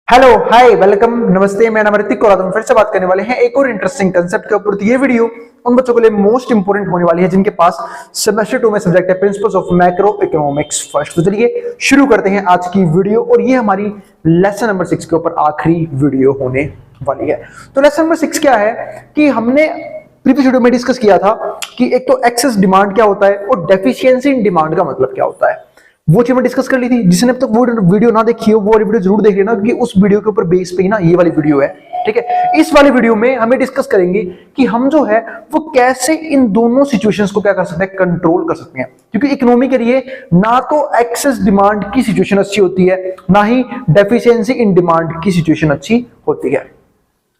Hello hi welcome नमस्ते। मैं नाम ऋतिक और आज हम फिर से बात करने वाले हैं एक और इंटरेस्टिंग कंसेप्ट के ऊपर। तो ये वीडियो उन बच्चों के लिए मोस्ट इंपोर्टेंट होने वाली है जिनके पास सेमेस्टर 2 में सब्जेक्ट है principles of macro economics first. तो चलिए शुरू करते हैं आज की वीडियो और ये हमारी लेसन नंबर 6 के ऊपर आखिरी वीडियो होने वाली है। तो लेसन नंबर 6 क्या है कि हमने प्रीवियस वीडियो में डिस्कस किया था कि एक तो एक्सेस डिमांड क्या होता है और डेफिशिएंसी इन डिमांड का मतलब क्या होता है, वो चीज मैं डिस्कस कर ली थी। जिसने अब तक वो वीडियो ना देखी हो वो वाली वीडियो जरूर देख लेना, क्योंकि उस वीडियो के ऊपर बेस पे ही ना ये वाली वीडियो है। ठीक है, इस वाली वीडियो में हमें डिस्कस करेंगे कि हम जो है वो कैसे इन दोनों सिचुएशंस को क्या कर सकते हैं, कंट्रोल कर सकते हैं। क्योंकि इकोनॉमी के लिए ना तो एक्सेस डिमांड की सिचुएशन अच्छी होती है, ना ही डेफिशिएंसी इन डिमांड की सिचुएशन अच्छी होती है।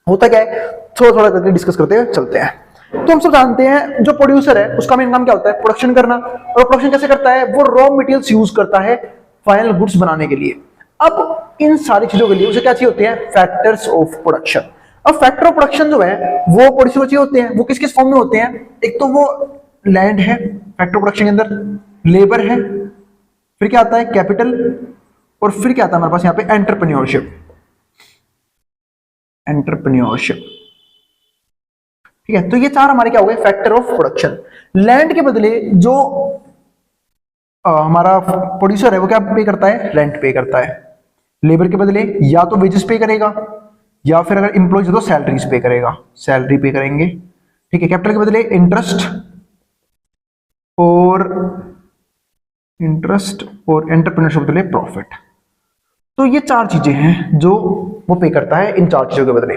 होता क्या है थोड़ा थोड़ा करके डिस्कस करते हुए चलते हैं। तो हम सब जानते हैं जो प्रोड्यूसर है उसका मेन काम क्या होता है, प्रोडक्शन करना। और प्रोडक्शन कैसे करता है, वो रॉ मटेरियल्स यूज करता है फाइनल गुड्स बनाने के लिए। अब इन सारी चीजों के लिए उसे क्या चाहिए होते हैं, फैक्टर्स ऑफ प्रोडक्शन। अब फैक्टर ऑफ प्रोडक्शन जो है वो प्रोड्यूसर चाहिए होते हैं। वो किस किस फॉर्म में होते हैं, एक तो वो लैंड है फैक्टर ऑफ प्रोडक्शन के अंदर, लेबर है, फिर क्या आता है कैपिटल, और फिर क्या आता है हमारे पास यहाँ पे एंटरप्रेन्योरशिप। ठीक है, तो ये चार हमारे क्या हो गए, फैक्टर ऑफ प्रोडक्शन। लैंड के बदले जो हमारा प्रोड्यूसर है वो क्या पे करता है, रेंट पे करता है। लेबर के बदले या तो वेजेस पे करेगा या फिर अगर इंप्लॉइज है तो सैलरीज पे करेगा, सैलरी पे करेंगे। ठीक है, कैपिटल के बदले इंटरेस्ट और एंटरप्रेन्योरशिप के बदले प्रॉफिट। तो ये चार चीजें हैं जो वो पे करता है इन चार चीजों के बदले।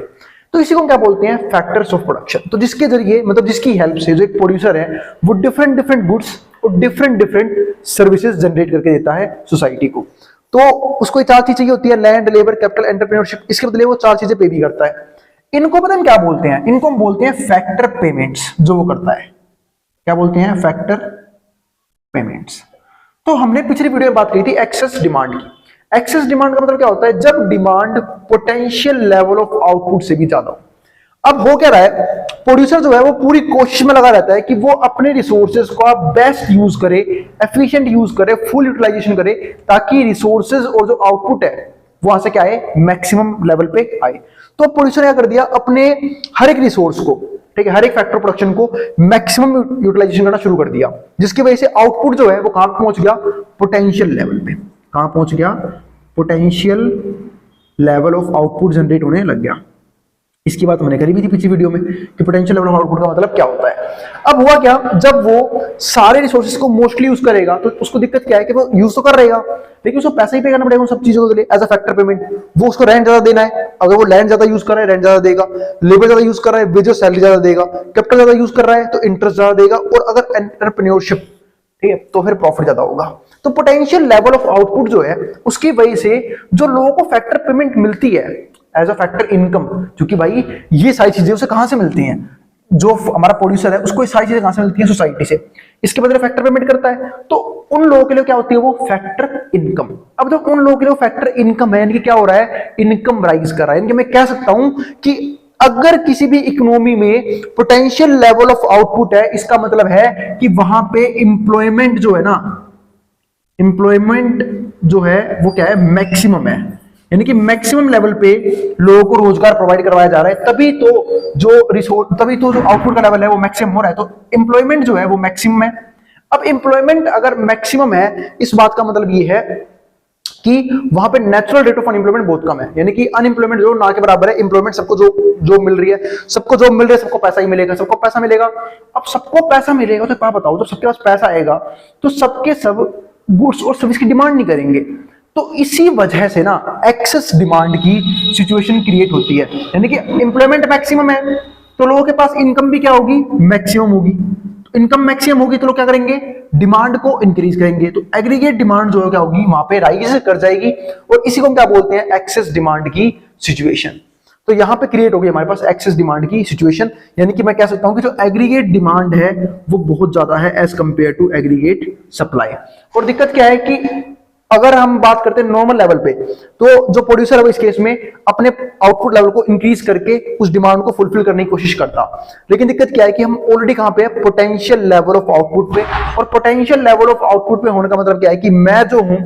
तो इसी को हम क्या बोलते हैं, फैक्टर्स ऑफ प्रोडक्शन। तो जिसके जरिए मतलब जिसकी हेल्प से जो एक प्रोड्यूसर है वो डिफरेंट डिफरेंट गुड्स और डिफरेंट सर्विसेज जनरेट करके देता है सोसाइटी को। तो उसको चार चीज चाहिए होती है, लैंड, लेबर, कैपिटल, एंटरप्रेन्योरशिप। इसके बदले वो चार चीजें पे भी करता है। इनको पता हम क्या बोलते हैं, इनको हम बोलते हैं फैक्टर पेमेंट्स। जो वो करता है क्या बोलते हैं, फैक्टर पेमेंट्स। तो हमने पिछली वीडियो में बात की थी एक्सेस डिमांड की। एक्सेस डिमांड का मतलब क्या होता है, जब demand potential level of output से भी ज्यादा हो। अब हो क्या रहा है, प्रोड्यूसर जो है वो पूरी कोशिश में लगा रहता है कि वो अपने रिसोर्सेज का बेस्ट यूज करे, एफिशिएंट यूज करे, फुल यूटिलाइजेशन करे, ताकि रिसोर्सेज और जो आउटपुट है वहां से क्या है, मैक्सिमम लेवल पे आए। तो प्रोड्यूसर ने क्या कर दिया, अपने हर एक रिसोर्स को, ठीक है, हर एक फैक्टर प्रोडक्शन को मैक्सिमम यूटिलाइजेशन करना शुरू कर दिया, जिसकी वजह से आउटपुट जो है वो कहां पहुंच गया, पोटेंशियल लेवल पे। कहां पहुंच गया, potential level of output generate होने लग गया। इसकी बात हमने करी भी थी पिछली वीडियो में कि पोटेंशियल लेवल ऑफ आउटपुट का मतलब क्या होता है। अब हुआ क्या, जब वो सारे रिसोर्सेज को मोस्टली यूज करेगा तो उसको दिक्कत क्या है कि वो यूज तो कर रहेगा लेकिन उसको पैसा ही पे करना पड़ेगा उन सब चीजों के लिए एज अ फैक्टर पेमेंट। वो उसको रेंट ज्यादा देना है, अगर वो लैंड ज्यादा यूज कर रहा है रेंट ज्यादा देगा, लेबर ज्यादा यूज कर रहा है वेजेस सैलरी ज्यादा देगा, कैपिटल ज्यादा यूज कर रहा है तो इंटरेस्ट ज्यादा देगा, और अगर एंटरप्रेन्योरशिप, ठीक है, तो फिर प्रॉफिट ज्यादा होगा। तो पोटेंशियल लेवल ऑफ आउटपुट जो है उसकी वजह से जो लोगों को फैक्टर पेमेंट मिलती है एज अ फैक्टर इनकम, क्योंकि भाई ये सारी चीजें उसे कहां से मिलती हैं, जो हमारा प्रोड्यूसर है उसको ये सारी चीजें कहां से मिलती हैं, सोसाइटी से। इसके बदले फैक्टर पेमेंट करता है, तो उन लोगों के लिए क्या होती है, वो फैक्टर इनकम। अब जब उन लोगों के लिए फैक्टर इनकम है, यानी कि क्या हो रहा है, इनकम राइज कर रहा है। यानी कि मैं कह सकता हूं कि अगर किसी भी इकोनॉमी में पोटेंशियल लेवल ऑफ आउटपुट है, इसका मतलब है कि वहां पे इंप्लॉयमेंट जो है ना, इंप्लॉयमेंट जो है वो क्या है, मैक्सिमम है। यानी कि मैक्सिमम लेवल पे लोगों को रोजगार प्रोवाइड करवाया जा रहा है, तभी तो जो आउटपुट का लेवल है वो मैक्सिमम हो रहा है। तो इंप्लॉयमेंट जो है वो मैक्सिमम है। अब इंप्लॉयमेंट अगर मैक्सिमम है, इस बात का मतलब ये है कि वहां पे नेचुरल रेट ऑफ अनएम्प्लॉयमेंट बहुत कम है। यानी कि अनएम्प्लॉयमेंट जो ना के बराबर है, एम्प्लॉयमेंट सबको जो मिल रही है, सबको जॉब मिल रही है, सबको पैसा ही मिलेगा, सबको पैसा मिलेगा। अब सबको पैसा मिलेगा तो क्या बताओ, तो सबके पास पैसा आएगा तो सबके सब गुड्स और सर्विस की डिमांड नहीं करेंगे। तो इसी वजह से ना एक्सेस डिमांड की सिचुएशन क्रिएट होती है। यानी कि एम्प्लॉयमेंट मैक्सिमम है तो लोगों के पास इनकम भी क्या होगी, मैक्सिमम होगी। तो इनकम मैक्सिमम होगी तो लोग क्या करेंगे, डिमांड को इंक्रीज करेंगे। तो एग्रीगेट डिमांड जो क्या होगी, वहां पे राइज कर जाएगी, और इसी को हम क्या बोलते हैं, एक्सेस डिमांड की सिचुएशन। तो यहां पे क्रिएट होगी हमारे पास एक्सेस डिमांड की सिचुएशन। यानी कि मैं कह सकता हूं कि जो एग्रीगेट डिमांड है वो बहुत ज्यादा है as compare to aggregate supply. और दिक्कत क्या है कि अगर हम बात करते हैं नॉर्मल लेवल पे, तो जो प्रोड्यूसर है वो इस केस में अपने आउटपुट लेवल को इंक्रीज करके उस डिमांड को फुलफिल करने की कोशिश करता। लेकिन दिक्कत क्या है कि हम ऑलरेडी कहां पे है, पोटेंशियल लेवल ऑफ आउटपुट पे। और पोटेंशियल लेवल ऑफ आउटपुट पे होने का मतलब क्या है कि मैं जो हूं,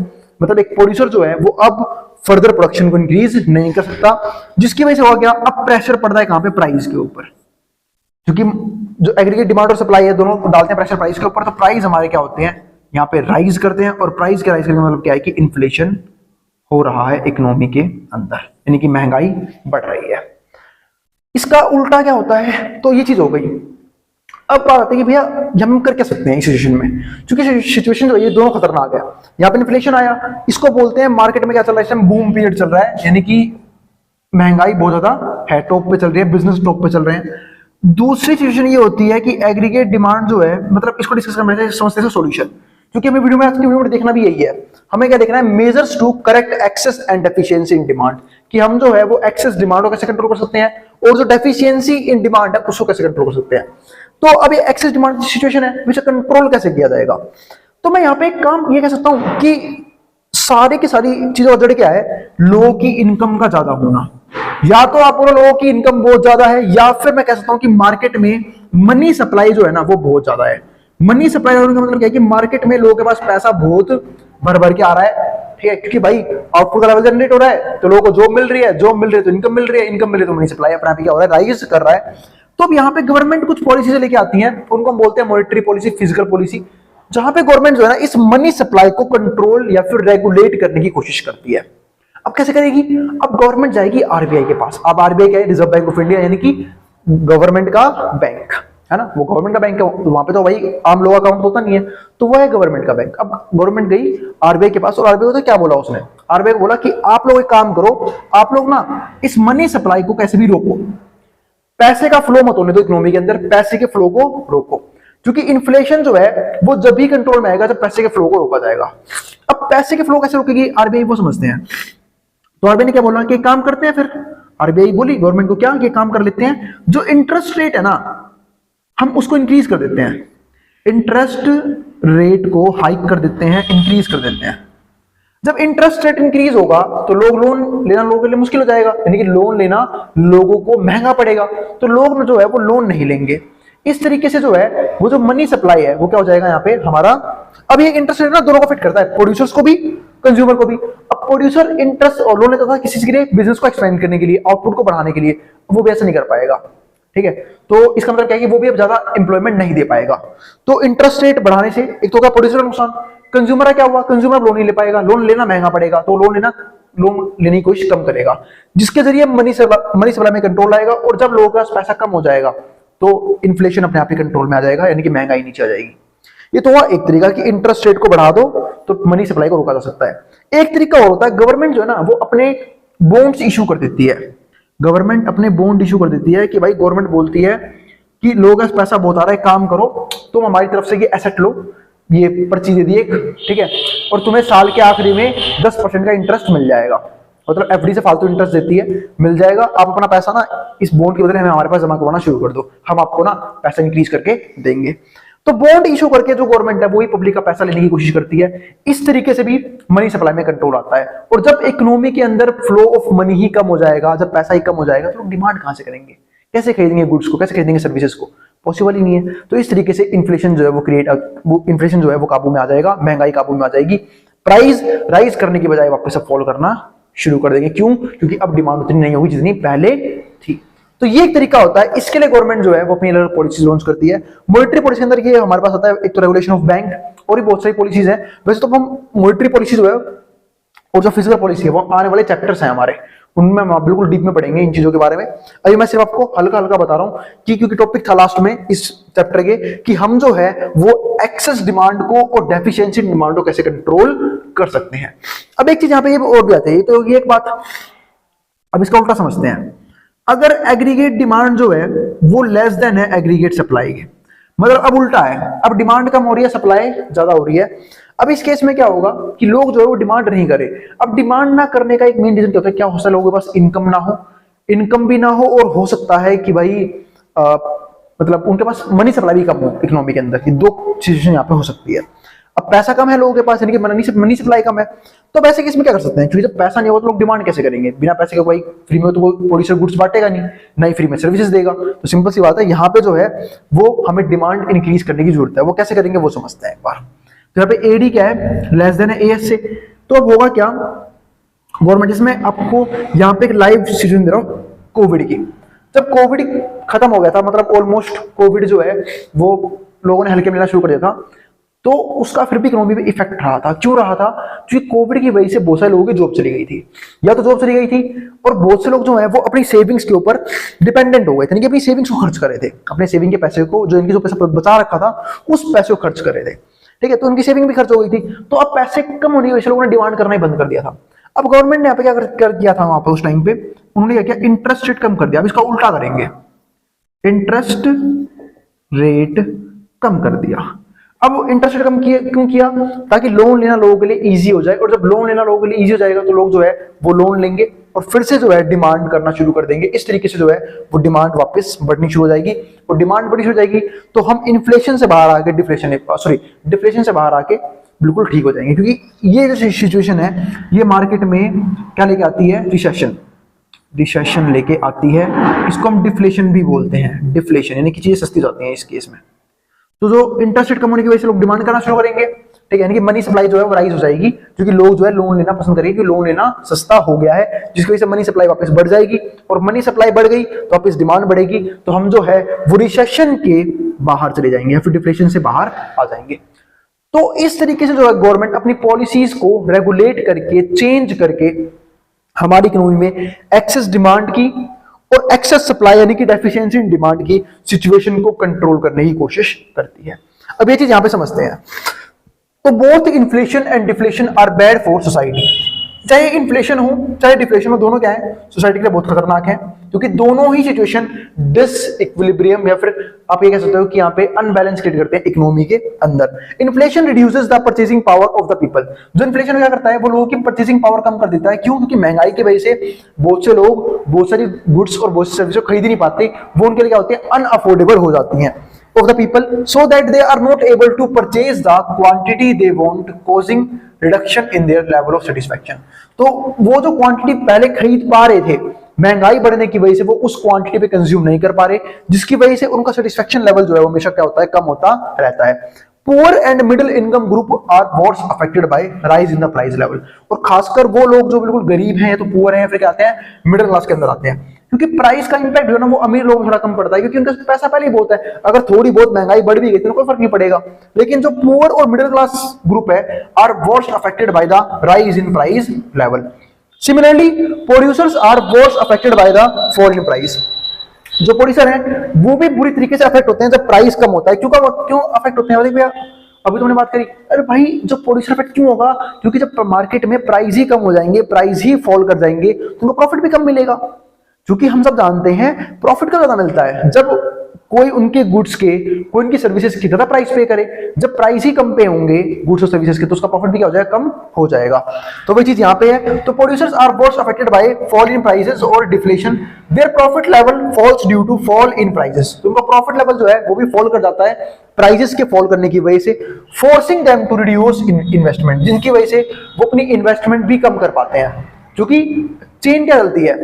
मतलब एक प्रोड्यूसर जो है वो अब फर्दर प्रोडक्शन को इंक्रीज नहीं कर सकता, जिसकी वजह से होगा क्या, अब प्रेशर पड़ता है कहां पे, प्राइस के ऊपर, क्योंकि जो एग्रीगेट डिमांड और सप्लाई है दोनों डालते हैं प्रेशर प्राइस के ऊपर, तो प्राइस हमारे क्या होते हैं यहाँ पे राइज करते हैं, और प्राइस के राइज करने का मतलब क्या है कि इन्फ्लेशन हो रहा है इकोनॉमी के अंदर, यानी कि महंगाई बढ़ रही है। इसका उल्टा क्या होता है, तो ये चीज हो गई। अब बात आती है कि भैया हम कर क्या सकते हैं इस सिचुएशन में, क्योंकि सिचुएशन जो है ये दोनों खतरनाक है। यहाँ पे इन्फ्लेशन आया, इसको बोलते हैं मार्केट में क्या चल रहा है इस टाइम, बूम पीरियड चल रहा है, यानी कि महंगाई बहुत ज्यादा है, टॉप पे चल रही है, बिजनेस टॉप पे चल रहे हैं। दूसरी सिचुएशन ये होती है कि एग्रीगेट डिमांड जो है, मतलब इसको डिस्कस करने से समझते हैं सोल्यूशन, क्योंकि हमें वीडियो में आज की वीडियो में देखना भी यही है, हमें क्या देखना है, measures to correct excess and deficiency in demand, कि हम जो है वो एक्सेस डिमांड को कैसे कंट्रोल कर सकते हैं, और जो डेफिशिएंसी इन डिमांड है उसको कैसे कंट्रोल कर सकते हैं। तो अब ये एक्सेस डिमांड सिचुएशन है, इसे कंट्रोल कैसे किया जाएगा। तो मैं यहाँ पे एक काम ये कह सकता हूं कि सारे की सारी चीजों का जड़ क्या है, लोगों की इनकम का ज्यादा होना, या तो आप बोलो लोगों की इनकम बहुत ज्यादा है, या फिर मैं कह सकता हूं कि मार्केट में मनी सप्लाई जो है ना वो बहुत ज्यादा है। मनी सप्लाई होने का मतलब क्या है कि मार्केट में लोगों के पास पैसा बहुत भर भर के आ रहा है, ठीक है, क्योंकि भाई आउटपुट का लेवल जनरेट हो रहा है, तो लोगों को जॉब मिल रही है, जॉब मिल रही है तो इनकम मिल रही है, इनकम मिल रही है तो मनी सप्लाई अपने आप ही क्या हो रहा है, राइज कर रहा है। तो अब यहाँ पे गवर्नमेंट कुछ पॉलिसी लेके आती है, उनको हम बोलते हैं मॉनेटरी पॉलिसी, फिजिकल पॉलिसी, जहां पे गवर्नमेंट जो है ना इस मनी सप्लाई को कंट्रोल या फिर रेगुलेट करने की कोशिश करती है। अब कैसे करेगी, अब गवर्नमेंट जाएगी आरबीआई के पास। अब आरबीआई क्या है, रिजर्व बैंक ऑफ इंडिया, यानी कि गवर्नमेंट का बैंक है ना, वो गवर्नमेंट का बैंक है, वहां पे तो भाई आम लोग अकाउंट होता नहीं है, तो वो है गवर्नमेंट का बैंक। अब गवर्नमेंट गई आरबीआई के पास, और आरबीआई को तो क्या बोला उसने, आरबीआई को बोला कि आप लोग एक काम करो, आप लोग ना इस मनी सप्लाई को कैसे भी रोको, पैसे का फ्लो मत होने दो इकोनॉमी के अंदर, पैसे के फ्लो को रोको, क्योंकि इन्फ्लेशन जो है वो जब भी कंट्रोल में आएगा जब पैसे के फ्लो को रोका जाएगा। अब पैसे के फ्लो कैसे रोकेगी आरबीआई, वो समझते हैं। तो आरबीआई ने क्या बोला कि काम करते हैं, फिर आरबीआई बोली गवर्नमेंट को क्या, कि काम कर लेते हैं, जो इंटरेस्ट रेट है ना हम उसको इंक्रीज कर देते हैं, इंटरेस्ट रेट को हाइक कर देते हैं, इंक्रीज कर देते हैं। जब इंटरेस्ट रेट इंक्रीज होगा तो लोन लेना लोगों के लिए मुश्किल हो जाएगा, यानी कि लोन लेना लोगों को महंगा पड़ेगा, तो लोग जो है वो लोन नहीं लेंगे। इस तरीके से जो है वो जो मनी सप्लाई है वो क्या हो जाएगा यहाँ पे हमारा। अब ये इंटरेस्ट रेट ना दोनों को फिट करता है, प्रोड्यूसर्स को भी, कंज्यूमर को भी। अब प्रोड्यूसर इंटरेस्ट और लोन लेता था किसी के लिए, बिजनेस को एक्सपेंड करने के लिए, आउटपुट को बढ़ाने के लिए, वो भी ऐसा नहीं कर पाएगा, ठीक है। तो इसका मतलब क्या है कि वो भी अब ज्यादा एम्प्लॉयमेंट नहीं दे पाएगा। तो इंटरेस्ट रेट बढ़ाने से एक तो क्या प्रोड्यूसर का नुकसान, कंज्यूमर क्या हुआ, कंज्यूमर लोन नहीं ले पाएगा, लोन लेना महंगा पड़ेगा, तो लोन लेने की कोशिश कम करेगा, जिसके जरिए मनी सप्लाई में कंट्रोल आएगा, और जब लोगों का पैसा कम हो जाएगा तो इन्फ्लेशन अपने आप ही कंट्रोल में आ जाएगा, यानी कि महंगाई नीचे आ जाएगी। ये तो हुआ एक तरीका कि इंटरेस्ट रेट को बढ़ा दो तो मनी सप्लाई को रोका जा सकता है। एक तरीका और होता है, गवर्नमेंट जो है ना वो अपने बॉन्ड्स इशू कर देती है, गवर्नमेंट अपने बॉन्ड इशू कर देती है कि भाई गवर्नमेंट बोलती है कि लोगों का पैसा बहुत आ रहा है, काम करो, तुम हमारी तरफ से ये एसेट लो, ये पर्ची दे दी एक, ठीक है, और तुम्हें साल के आखिरी में 10% का इंटरेस्ट मिल जाएगा, मतलब एफडी से फालतू इंटरेस्ट देती है, मिल जाएगा। आप अपना पैसा ना इस बॉन्ड के बदले हमें हमारे पास जमा करवाना शुरू कर दो, हम आपको ना पैसा इंक्रीज करके देंगे। तो बॉन्ड इशू करके जो गवर्नमेंट है वो ही पब्लिक का पैसा लेने की कोशिश करती है। इस तरीके से भी मनी सप्लाई में कंट्रोल आता है। और जब इकोनॉमी के अंदर फ्लो ऑफ मनी ही कम हो जाएगा, जब पैसा ही कम हो जाएगा, तो लोग डिमांड कहां से करेंगे, कैसे खरीदेंगे गुड्स को, कैसे खरीदेंगे सर्विसेज को, पॉसिबल ही नहीं है। तो इस तरीके से इन्फ्लेशन जो है वो इन्फ्लेशन जो है वो काबू में आ जाएगा, महंगाई काबू में आ जाएगी, प्राइस राइज करने की बजाय वापस सब फॉल करना शुरू कर देंगे। क्यों? क्योंकि अब डिमांड उतनी नहीं होगी जितनी पहले थी। तो ये एक तरीका होता है। इसके लिए गवर्नमेंट जो है वो अपनी अलग पॉलिसी लॉन्च करती है। मॉनेटरी पॉलिसी के अंदर ये हमारे पास आता है, एक तो रेगुलेशन ऑफ बैंक, और भी बहुत सारी पॉलिसीज है। वैसे तो हम मॉनेटरी पॉलिसी जो है और जो फिजिकल पॉलिसी है वो आने वाले चैप्टर्स हैं हमारे, उनमें हम बिल्कुल डीप में पढ़ेंगे इन चीजों के बारे में। अभी मैं सिर्फ आपको हल्का हल्का बता रहा हूं कि क्योंकि टॉपिक था लास्ट में इस चैप्टर के कि हम जो है वो एक्सेस डिमांड को और डेफिशिएंसी डिमांड को कैसे कंट्रोल कर सकते हैं। अब एक चीज यहाँ पे ये और भी आती है, तो ये एक बात, अब इसका उल्टा समझते हैं। अगर एग्रीगेट डिमांड जो है वो लेस देन है एग्रीगेट सप्लाई के, मतलब अब उल्टा है, अब डिमांड कम हो रही है, सप्लाई ज्यादा हो रही है। अब इस केस में क्या होगा कि लोग जो है वो डिमांड नहीं करे। अब डिमांड ना करने का एक मेन रीजन क्या होता है, क्या हो सकता है, लोगों के पास इनकम ना हो, इनकम भी ना हो, और हो सकता है कि भाई मतलब उनके पास मनी सप्लाई भी कम हो इकोनॉमी के अंदर। ये दो सिचुएशन यहाँ पे हो सकती है। अब पैसा कम है लोगों के पास, यानी कि मनी सप्लाई कम है, तो वैसे केस में क्या कर सकते हैं, क्योंकि जब पैसा नहीं होगा तो लोग डिमांड कैसे करेंगे, बिना पैसे के कोई फ्री में तो कोई प्रोड्यूसर गुड्स बांटेगा नहीं, ना ही फ्री में सर्विसेज देगा। तो सिंपल सी बात है, यहाँ पे जो है वो हमें डिमांड इंक्रीज करने की जरूरत है। वो कैसे करेंगे वो समझते हैं एक बार। तो यहाँ पे एडी क्या है, लेस देन है एएस से। तो अब होगा क्या, गवर्नमेंट, इसमें आपको यहाँ पे एक लाइव सिचुएशन दे रहा हूँ कोविड की। जब कोविड खत्म हो गया था, मतलब ऑलमोस्ट कोविड जो है वो लोगों ने हल्के मिलना शुरू कर दिया था, तो उसका फिर भी इकोनॉमी पे इफेक्ट रहा था। क्यों रहा था? क्योंकि कोविड की वजह से बहुत सारे लोगों की जॉब चली गई थी, या तो जॉब चली गई थी, और बहुत से लोग जो है वो अपनी सेविंग्स के ऊपर डिपेंडेंट हो गए थे, यानी कि अपनी सेविंग्स को खर्च कर रहे थे, अपने सेविंग के पैसे को, जो इनकी जो पैसा बचा रखा था उस पैसे को खर्च कर रहे थे। ठीक है, तो उनकी सेविंग भी खर्च हो गई थी, तो अब पैसे कम होने की वजह से लोगों ने डिमांड करना ही बंद कर दिया था। अब गवर्नमेंट ने यहाँ पे क्या कर दिया था, वहां पे उस टाइम पे उन्होंने क्या किया, इंटरेस्ट रेट कम कर दिया। अब इसका उल्टा करेंगे, इंटरेस्ट रेट कम कर दिया। अब इंटरेस्ट रेट कम किया, क्यों किया? ताकि लोन लेना लोगों के लिए इजी हो जाए, और जब लोन लेना लोगों के लिए इजी हो जाएगा तो लोग जो है वो लोन लेंगे और फिर से जो है डिमांड करना शुरू कर देंगे। इस तरीके से जो है वो डिमांड वापस बढ़नी शुरू हो जाएगी, और डिमांड बढ़नी शुरू हो जाएगी तो हम इन्फ्लेशन से बाहर आके डिफ्लेशन से बाहर आके बिल्कुल ठीक हो जाएंगे। क्योंकि ये जो सिचुएशन है ये मार्केट में क्या लेके आती है, रिसेशन लेके आती है। इसको हम डिफ्लेशन भी बोलते हैं, डिफ्लेशन यानी कि चीजें सस्ती जाती हैं इस केस में। तो जो इंटरेस्ट रेट कम होने की वजह से लोग डिमांड करना शुरू करेंगे, ठीक है, यानी कि मनी सप्लाई जो है वो राइज हो जाएगी, क्योंकि लोग जो है लोन लेना पसंद करेंगे, क्योंकि लोन लेना सस्ता हो गया है, जिसकी वजह से मनी सप्लाई वापस बढ़ जाएगी, और मनी सप्लाई बढ़ गई तो वापस डिमांड बढ़ेगी, तो हम जो है वो रिसेशन के बाहर चले जाएंगे या फिर डिफ्लेशन से बाहर आ जाएंगे। तो इस तरीके से जो है गवर्नमेंट अपनी पॉलिसीज को रेगुलेट करके, चेंज करके हमारी इकोनॉमी में एक्सेस डिमांड की और एक्सेस सप्लाई यानी कि डेफिशिएंसी इन डिमांड की सिचुएशन को कंट्रोल करने की कोशिश करती है। अब ये चीज यहां पे समझते हैं। तो both inflation and deflation are bad for society. चाहे इन्फ्लेशन हो चाहे डिफ्लेशन हो, दोनों क्या है, सोसाइटी के लिए बहुत खतरनाक है, क्योंकि दोनों ही सिचुएशन डिसइक्विलिब्रियम या फिर आप ये कह सकते हो कि यहाँ पे अनबैलेंस क्रिएट करते हैं इकोनॉमी के अंदर। Inflation reduces the purchasing power of the people. जो इन्फ्लेशन क्या करता है, वो लोगों की परचेसिंग पावर कम कर देता है। क्यों? क्योंकि महंगाई की वजह से बहुत से लोग बहुत सारी गुड्स और बहुत सी सर्विस खरीद नहीं पाते, वो उनके लिए क्या होती है, अनअफोर्डेबल हो जाती हैं of the people, so that they are not able to purchase the quantity they want, causing reduction in their level of satisfaction। तो वो जो क्वांटिटी पहले खरीद पा रहे थे, महंगाई बढ़ने की वजह से वो उस क्वांटिटी पे कंज्यूम नहीं कर पा रहे, जिसकी वजह से उनका सेटिस्फेक्शन लेवल जो है वो हमेशा क्या होता है, कम होता रहता है। Poor and middle income group are most affected by rise in the price level. और खासकर वो लोग जो बिल्कुल गरीब हैं या तो पुअर हैं, फिर क्या आते हैं, मिडिल क्लास के अंदर आते हैं, क्योंकि प्राइस का इंपैक्ट जो है ना वो अमीर लोगों को थोड़ा कम पड़ता है, क्योंकि उनका पैसा पहले ही बहुत है। अगर थोड़ी बहुत महंगाई बढ़ भी गई तो कोई फर्क नहीं पड़ेगा। लेकिन जो पुअर और मिडिल क्लास ग्रुप है are worst affected by the rise in price level. Similarly producers are worst affected by the fall in price. जो प्रोड्यूसर हैं वो भी बुरी तरीके से अफेक्ट होते हैं जब प्राइस कम होता है। क्यों अफेक्ट होते हैं भैया? अभी तुमने बात करी, अरे भाई जो प्रोड्यूसर इफेक्ट क्यों होगा? क्योंकि जब मार्केट में प्राइस ही कम हो जाएंगे, प्राइस ही फॉल कर जाएंगे, तो उनको प्रॉफिट भी कम मिलेगा। क्योंकि हम सब जानते हैं प्रॉफिट का ज्यादा मिलता है जब कोई उनके गुड्स के, कोई उनकी सर्विसेज की ज्यादा प्राइस पे करे। जब प्राइस ही कम पे होंगे गुड्स और सर्विसेज के, तो उसका प्रॉफिट भी क्या हो जाएगा, कम हो जाएगा। तो वही चीज यहाँ पे है। तो producers are most affected by fall in prices और deflation. Their profit level falls due to fall in prices. तो उनका प्रॉफिट लेवल जो है वो भी फॉल कर जाता है प्राइसेस के फॉल करने की वजह से, forcing them to reduce investment, जिनकी वजह से वो अपनी इन्वेस्टमेंट भी कम कर पाते हैं। क्योंकि चेन क्या चलती है,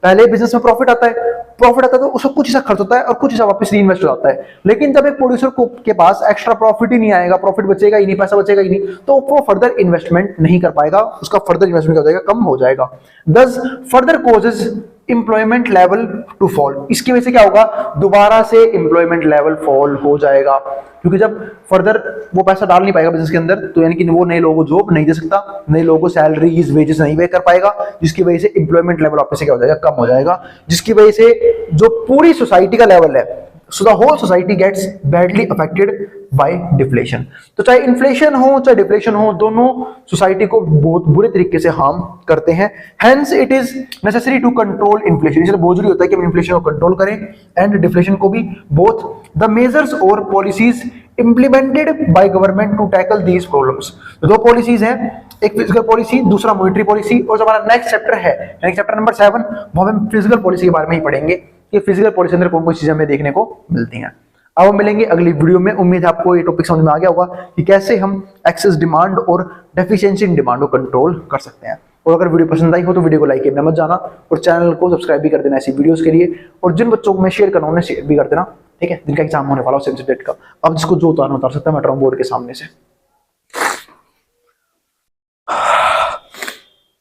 पहले बिजनेस में प्रॉफिट आता है तो उसका कुछ हिस्सा खर्च होता है और कुछ हिस्सा वापस रीइन्वेस्ट हो जाता है। लेकिन जब एक प्रोड्यूसर के पास एक्स्ट्रा प्रॉफिट ही नहीं आएगा, प्रॉफिट बचेगा ही नहीं, पैसा बचेगा ही नहीं, तो वो फर्दर इन्वेस्टमेंट नहीं कर पाएगा, उसका फर्दर इन्वेस्टमेंट हो जाएगा, कम हो जाएगा। This further causes employment level to fall. इसकी वजह से क्या होगा, दोबारा से एम्प्लॉयमेंट लेवल फॉल हो जाएगा, क्योंकि जब फर्दर वो पैसा डाल नहीं पाएगा बिजनेस के अंदर, तो यानी कि वो नए लोगों को जॉब नहीं दे सकता, नए लोगों को सैलरीज वेजेस नहीं पे कर पाएगा, जिसकी वजह से एम्प्लॉयमेंट लेवल वापस से क्या हो जाएगा, कम हो जाएगा, जिसकी वजह से जो पूरी सोसाइटी का लेवल है, so the whole society gets badly affected by deflation. तो चाहे इन्फ्लेशन हो चाहे डिफ्लेशन हो, दोनों सोसाइटी को बहुत बुरे तरीके से हार्म करते हैं। Hence it is necessary to control inflation. इसलिए बहुत जरूरी होता है कि हम इन्फ्लेशन को कंट्रोल करें एंड डिफ्लेशन को भी। बोथ द मेजर्स और policies implemented by government to tackle these problems. दो पॉलिसीज हैं, एक फिजिकल पॉलिसी, दूसरा मॉनेटरी पॉलिसी। और जो हमारा नेक्स्ट चैप्टर है, यानी चैप्टर नंबर 7, वो हम फिजिकल पॉलिसी के बारे में ही पढ़ेंगे कि फिजिकल पॉलिसी अंदर कौन कौन चीजें हमें देखने को मिलती हैं। अब हम मिलेंगे अगली वीडियो में। उम्मीद है आपको ये टॉपिक समझ में आ गया होगा कि कैसे हम एक्सेस डिमांड और डेफिशिएंसी इन डिमांड को कंट्रोल कर सकते हैं। और अगर वीडियो पसंद आई हो तो वीडियो को लाइक करना मत जाना, और चैनल को सब्सक्राइब भी कर देना ऐसी वीडियोस के लिए। और जिन बच्चों को मैं शेयर करना उन्हें शेयर भी कर देना, ठीक है, जिनका एग्जाम होने वाला हो सेम सब्जेक्ट का। अब जिसको जो उतारना उतार सकता है, मैं बोर्ड के सामने से।